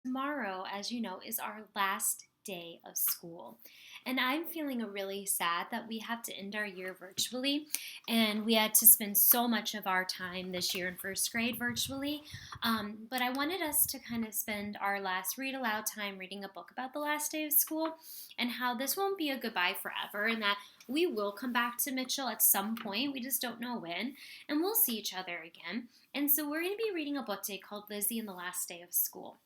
Tomorrow, as you know, is our last day of school. And I'm feeling really sad that we have to end our year virtually. And we had to spend so much of our time this year in first grade virtually. But I wanted us to kind of spend our last read aloud time reading a book about the last day of school and how this won't be a goodbye forever and that we will come back to Mitchell at some point. We just don't know when. And we'll see each other again. And so we're going to be reading a book today called Lizzie and the Last Day of School.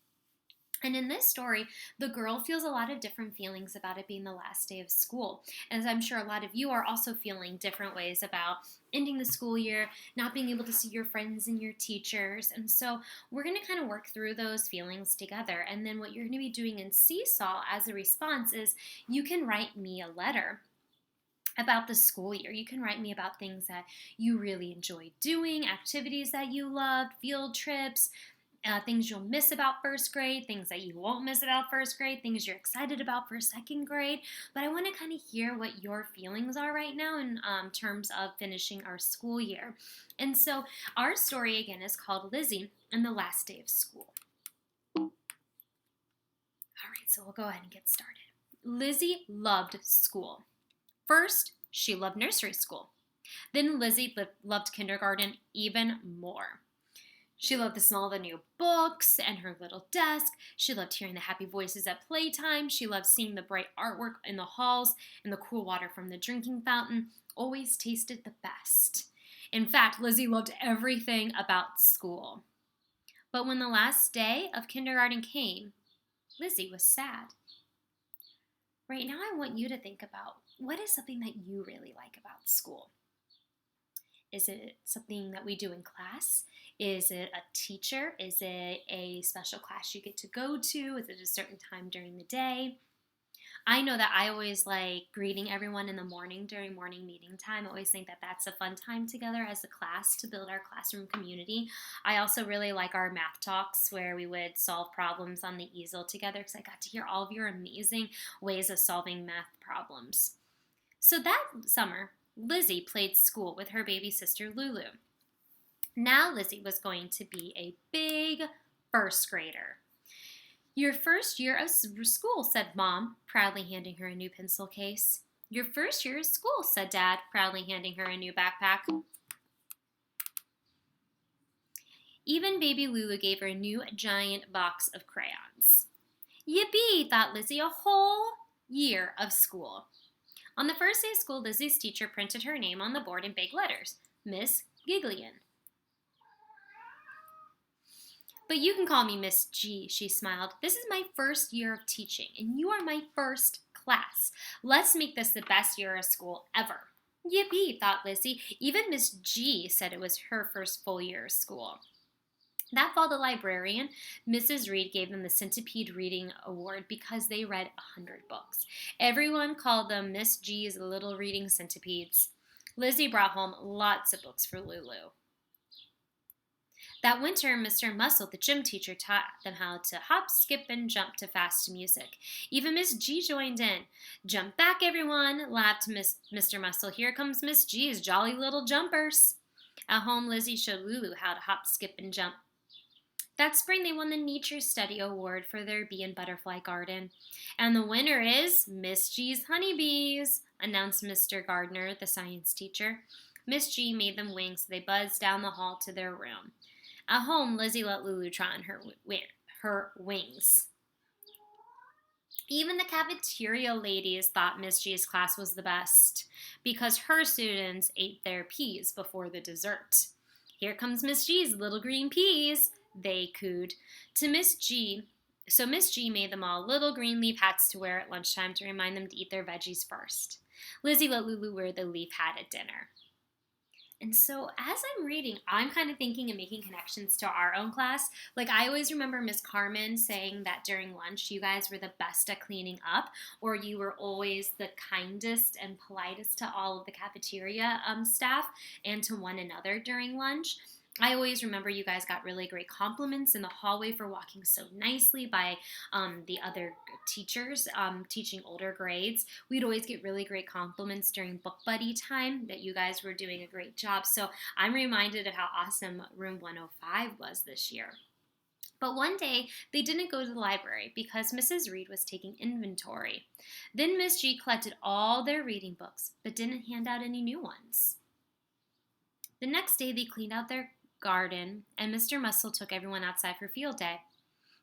And in this story, the girl feels a lot of different feelings about it being the last day of school. As I'm sure a lot of you are also feeling different ways about ending the school year, not being able to see your friends and your teachers. And so we're going to kind of work through those feelings together. And then what you're going to be doing in Seesaw as a response is you can write me a letter about the school year. You can write me about things that you really enjoyed doing, activities that you loved, field trips, things you'll miss about first grade, things that you won't miss about first grade, things you're excited about for second grade. But I want to kind of hear what your feelings are right now in terms of finishing our school year. And so our story again is called Lizzie and the Last Day of School. All right, so we'll go ahead and get started. Lizzie loved school. First, she loved nursery school. Then Lizzie loved kindergarten even more. She loved the smell of the new books and her little desk. She loved hearing the happy voices at playtime. She loved seeing the bright artwork in the halls, and the cool water from the drinking fountain always tasted the best. In fact, Lizzie loved everything about school. But when the last day of kindergarten came, Lizzie was sad. Right now, I want you to think about what is something that you really like about school. Is it something that we do in class? Is it a teacher? Is it a special class you get to go to? Is it a certain time during the day? I know that I always like greeting everyone in the morning during morning meeting time. I always think that that's a fun time together as a class to build our classroom community. I also really like our math talks where we would solve problems on the easel together because I got to hear all of your amazing ways of solving math problems. So that summer, Lizzie played school with her baby sister Lulu. Now Lizzie was going to be a big first grader. Your first year of school, said Mom, proudly handing her a new pencil case. Your first year of school, said Dad, proudly handing her a new backpack. Even baby Lulu gave her a new giant box of crayons. Yippee, thought Lizzie, a whole year of school. On the first day of school, Lizzie's teacher printed her name on the board in big letters, Miss Giglien. But you can call me Miss G, she smiled. This is my first year of teaching, and you are my first class. Let's make this the best year of school ever. Yippee, thought Lizzie. Even Miss G said it was her first full year of school. That fall, the librarian, Mrs. Reed, gave them the Centipede Reading Award because they read 100 books. Everyone called them Miss G's little reading centipedes. Lizzie brought home lots of books for Lulu. That winter, Mr. Muscle, the gym teacher, taught them how to hop, skip, and jump to fast music. Even Miss G joined in. Jump back, everyone, laughed Mr. Muscle. Here comes Miss G's jolly little jumpers. At home, Lizzie showed Lulu how to hop, skip, and jump. That spring, they won the Nature Study Award for their bee and butterfly garden. And the winner is Miss G's honeybees, announced Mr. Gardner, the science teacher. Miss G made them wings, so they buzzed down the hall to their room. At home, Lizzie let Lulu try on her wings. Even the cafeteria ladies thought Miss G's class was the best because her students ate their peas before the dessert. Here comes Miss G's little green peas, they cooed to Miss G. So Miss G made them all little green leaf hats to wear at lunchtime to remind them to eat their veggies first. Lizzie let Lulu wear the leaf hat at dinner. And so as I'm reading, I'm kind of thinking and making connections to our own class. Like I always remember Miss Carmen saying that during lunch you guys were the best at cleaning up, or you were always the kindest and politest to all of the cafeteria staff and to one another during lunch. I always remember you guys got really great compliments in the hallway for walking so nicely by the other teachers teaching older grades. We'd always get really great compliments during book buddy time that you guys were doing a great job. So I'm reminded of how awesome Room 105 was this year. But one day, they didn't go to the library because Mrs. Reed was taking inventory. Then Miss G collected all their reading books, but didn't hand out any new ones. The next day, they cleaned out their garden, and Mr. Mussel took everyone outside for field day.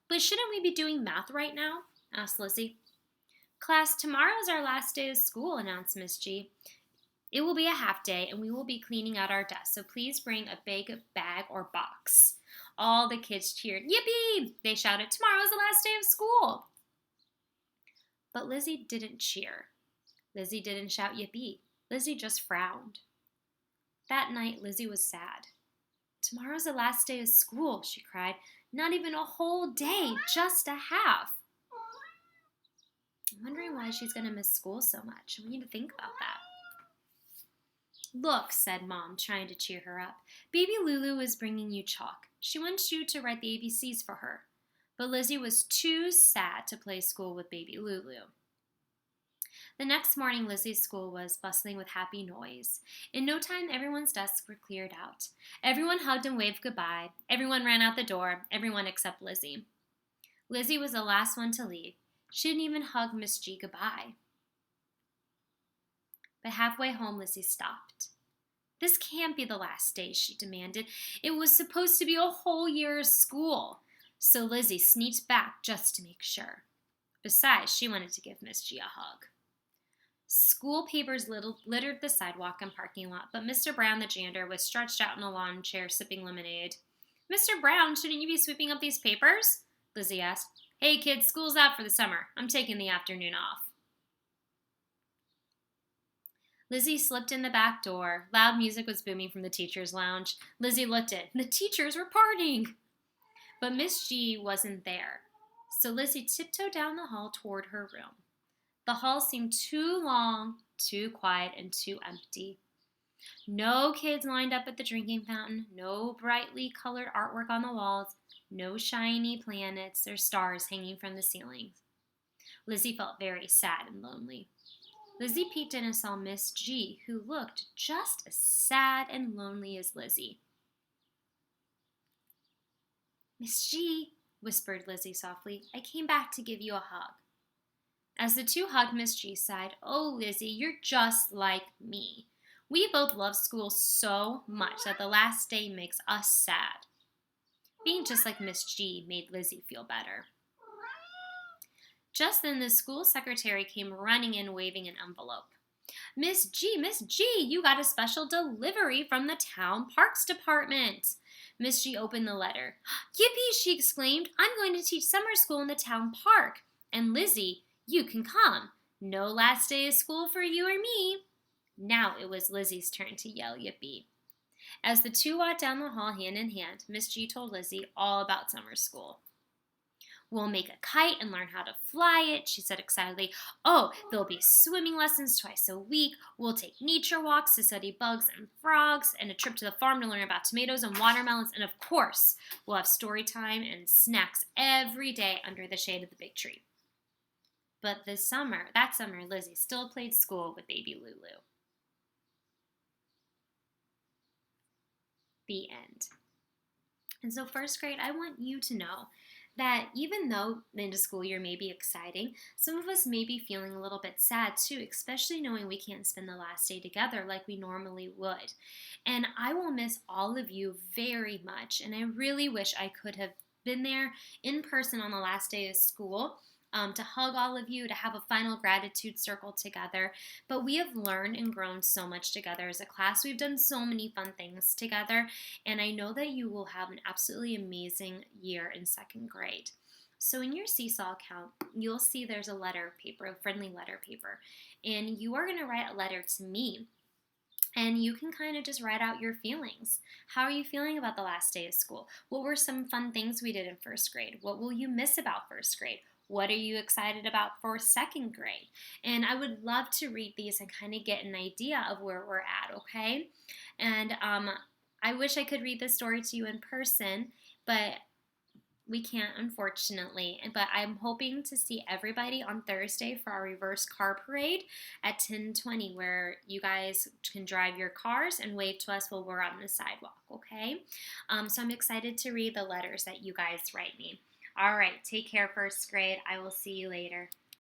But shouldn't we be doing math right now? Asked Lizzie. Class, tomorrow is our last day of school, announced Miss G. It will be a half day, and we will be cleaning out our desks, so please bring a big bag or box. All the kids cheered. Yippee! They shouted, tomorrow is the last day of school. But Lizzie didn't cheer. Lizzie didn't shout yippee. Lizzie just frowned. That night, Lizzie was sad. Tomorrow's the last day of school, she cried. Not even a whole day, just a half. I'm wondering why she's going to miss school so much. We need to think about that. Look, said Mom, trying to cheer her up. Baby Lulu is bringing you chalk. She wants you to write the ABCs for her. But Lizzie was too sad to play school with baby Lulu. The next morning, Lizzie's school was bustling with happy noise. In no time, everyone's desks were cleared out. Everyone hugged and waved goodbye. Everyone ran out the door, everyone except Lizzie. Lizzie was the last one to leave. She didn't even hug Miss G goodbye. But halfway home, Lizzie stopped. This can't be the last day, she demanded. It was supposed to be a whole year of school. So Lizzie sneaked back just to make sure. Besides, she wanted to give Miss G a hug. School papers littered the sidewalk and parking lot, but Mr. Brown, the janitor, was stretched out in a lawn chair sipping lemonade. Mr. Brown, shouldn't you be sweeping up these papers? Lizzie asked. Hey, kids, school's out for the summer. I'm taking the afternoon off. Lizzie slipped in the back door. Loud music was booming from the teacher's lounge. Lizzie looked in. The teachers were partying. But Miss G wasn't there. So Lizzie tiptoed down the hall toward her room. The hall seemed too long, too quiet, and too empty. No kids lined up at the drinking fountain, no brightly colored artwork on the walls, no shiny planets or stars hanging from the ceilings. Lizzie felt very sad and lonely. Lizzie peeked in and saw Miss G, who looked just as sad and lonely as Lizzie. Miss G, whispered Lizzie softly, I came back to give you a hug. As the two hugged, Miss G sighed, Oh, Lizzie, you're just like me. We both love school so much that the last day makes us sad. Being just like Miss G made Lizzie feel better. Just then, the school secretary came running in waving an envelope. Miss G, you got a special delivery from the town parks department. Miss G opened the letter. Yippee, she exclaimed. I'm going to teach summer school in the town park. And Lizzie, you can come. No last day of school for you or me. Now it was Lizzie's turn to yell yippee. As the two walked down the hall hand in hand, Miss G told Lizzie all about summer school. We'll make a kite and learn how to fly it, she said excitedly. Oh, there'll be swimming lessons twice a week. We'll take nature walks to study bugs and frogs, and a trip to the farm to learn about tomatoes and watermelons. And of course, we'll have story time and snacks every day under the shade of the big tree. But that summer, Lizzie still played school with baby Lulu. The end. And so first grade, I want you to know that even though the end of school year may be exciting, some of us may be feeling a little bit sad too, especially knowing we can't spend the last day together like we normally would. And I will miss all of you very much, and I really wish I could have been there in person on the last day of school to hug all of you, to have a final gratitude circle together. But we have learned and grown so much together as a class. We've done so many fun things together, and I know that you will have an absolutely amazing year in second grade. So in your Seesaw account, you'll see there's a letter paper, a friendly letter paper, and you are going to write a letter to me. And you can kind of just write out your feelings. How are you feeling about the last day of school? What were some fun things we did in first grade? What will you miss about first grade? What are you excited about for second grade? And I would love to read these and kind of get an idea of where we're at, okay? And I wish I could read this story to you in person, but We can't, unfortunately, but I'm hoping to see everybody on Thursday for our reverse car parade at 10:20, where you guys can drive your cars and wave to us while we're on the sidewalk, okay? So I'm excited to read the letters that you guys write me. All right, take care, first grade. I will see you later.